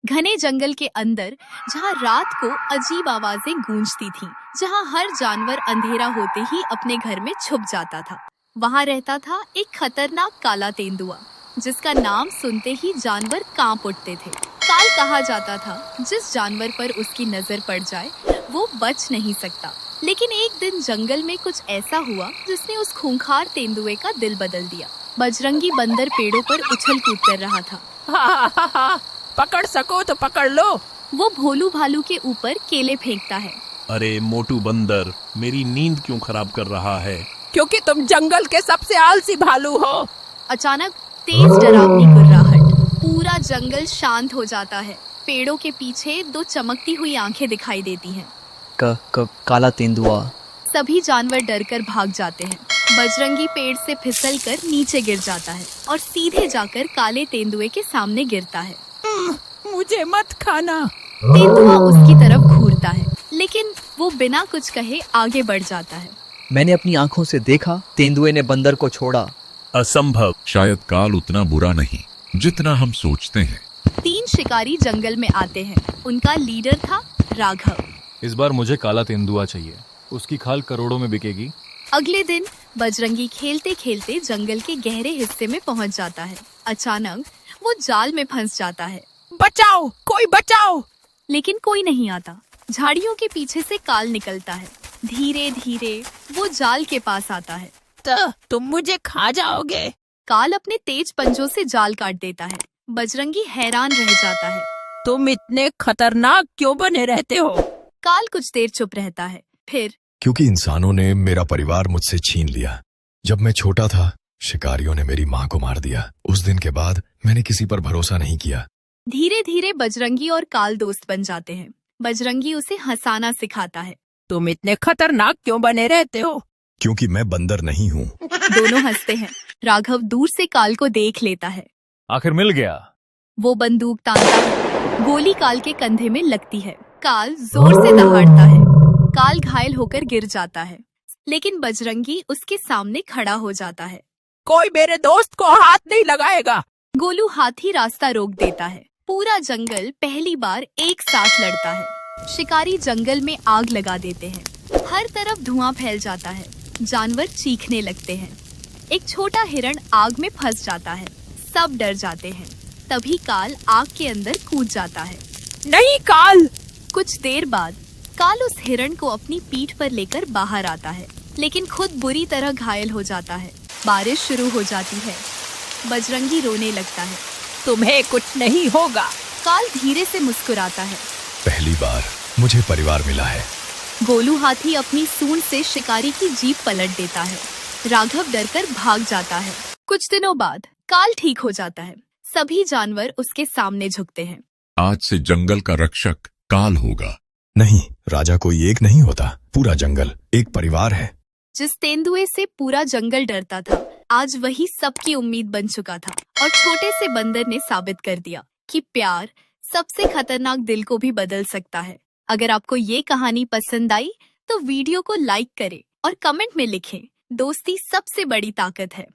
घने जंगल के अंदर, जहाँ रात को अजीब आवाजें गूंजती थीं, जहाँ हर जानवर अंधेरा होते ही अपने घर में छुप जाता था, वहाँ रहता था एक खतरनाक काला तेंदुआ, जिसका नाम सुनते ही जानवर कांप उठते थे। काल कहा जाता था, जिस जानवर पर उसकी नजर पड़ जाए वो बच नहीं सकता। लेकिन एक दिन जंगल में कुछ ऐसा हुआ जिसने उस खूंखार तेंदुए का दिल बदल दिया। बजरंगी बंदर पेड़ों पर उछल कूद कर रहा था। पकड़ सको तो पकड़ लो। वो भोलू भालू के ऊपर केले फेंकता है। अरे मोटू बंदर, मेरी नींद क्यों खराब कर रहा है? क्योंकि तुम जंगल के सबसे आलसी भालू हो। अचानक तेज डरावनी गुर्राहट, पूरा जंगल शांत हो जाता है। पेड़ों के पीछे दो चमकती हुई आंखें दिखाई देती हैं। काला तेंदुआ। सभी जानवर डरकर भाग जाते हैं। बजरंगी पेड़ से फिसलकर नीचे गिर जाता है और सीधे जाकर काले तेंदुए के सामने गिरता है। मुझे मत खाना। तेंदुआ उसकी तरफ घूरता है, लेकिन वो बिना कुछ कहे आगे बढ़ जाता है। मैंने अपनी आंखों से देखा, तेंदुए ने बंदर को छोड़ा। असंभव। शायद काल उतना बुरा नहीं जितना हम सोचते हैं। 3 शिकारी जंगल में आते हैं। उनका लीडर था राघव। इस बार मुझे काला तेंदुआ चाहिए, उसकी खाल करोड़ों में बिकेगी। अगले दिन बजरंगी खेलते खेलते जंगल के गहरे हिस्से में पहुंच जाता है। अचानक वो जाल में फंस जाता है। बचाओ, कोई बचाओ। लेकिन कोई नहीं आता। झाड़ियों के पीछे से काल निकलता है। धीरे धीरे वो जाल के पास आता है। तो तुम मुझे खा जाओगे। काल अपने तेज पंजों से जाल काट देता है। बजरंगी हैरान रह जाता है। तुम इतने खतरनाक क्यों बने रहते हो? काल कुछ देर चुप रहता है, फिर क्योंकि इंसानों ने मेरा परिवार मुझसे छीन लिया। जब मैं छोटा था, शिकारियों ने मेरी माँ को मार दिया। उस दिन के बाद मैंने किसी पर भरोसा नहीं किया। धीरे धीरे बजरंगी और काल दोस्त बन जाते हैं। बजरंगी उसे हंसाना सिखाता है। तुम इतने खतरनाक क्यों बने रहते हो? क्योंकि मैं बंदर नहीं हूँ। दोनों हंसते हैं। राघव दूर से काल को देख लेता है। आखिर मिल गया। वो बंदूक तानता है। गोली काल के कंधे में लगती है। काल जोर से दहाड़ता है। काल घायल होकर गिर जाता है, लेकिन बजरंगी उसके सामने खड़ा हो जाता है। कोई मेरे दोस्त को हाथ नहीं लगाएगा। गोलू हाथी रास्ता रोक देता है। पूरा जंगल पहली बार एक साथ लड़ता है। शिकारी जंगल में आग लगा देते हैं। हर तरफ धुआं फैल जाता है। जानवर चीखने लगते हैं। एक छोटा हिरण आग में फंस जाता है। सब डर जाते हैं। तभी काल आग के अंदर कूद जाता है। नहीं काल। कुछ देर बाद काल उस हिरण को अपनी पीठ पर लेकर बाहर आता है, लेकिन खुद बुरी तरह घायल हो जाता है। बारिश शुरू हो जाती है। बजरंगी रोने लगता है। तुम्हें कुछ नहीं होगा। काल धीरे से मुस्कुराता है। पहली बार मुझे परिवार मिला है। गोलू हाथी अपनी सूंड से शिकारी की जीप पलट देता है। राघव डरकर भाग जाता है। कुछ दिनों बाद काल ठीक हो जाता है। सभी जानवर उसके सामने झुकते हैं। आज से जंगल का रक्षक काल होगा। नहीं, राजा कोई एक नहीं होता, पूरा जंगल एक परिवार है। जिस तेंदुए से पूरा जंगल डरता था, आज वही सबकी उम्मीद बन चुका था। और छोटे से बंदर ने साबित कर दिया कि प्यार सबसे खतरनाक दिल को भी बदल सकता है। अगर आपको ये कहानी पसंद आई तो वीडियो को लाइक करें और कमेंट में लिखें, दोस्ती सबसे बड़ी ताकत है।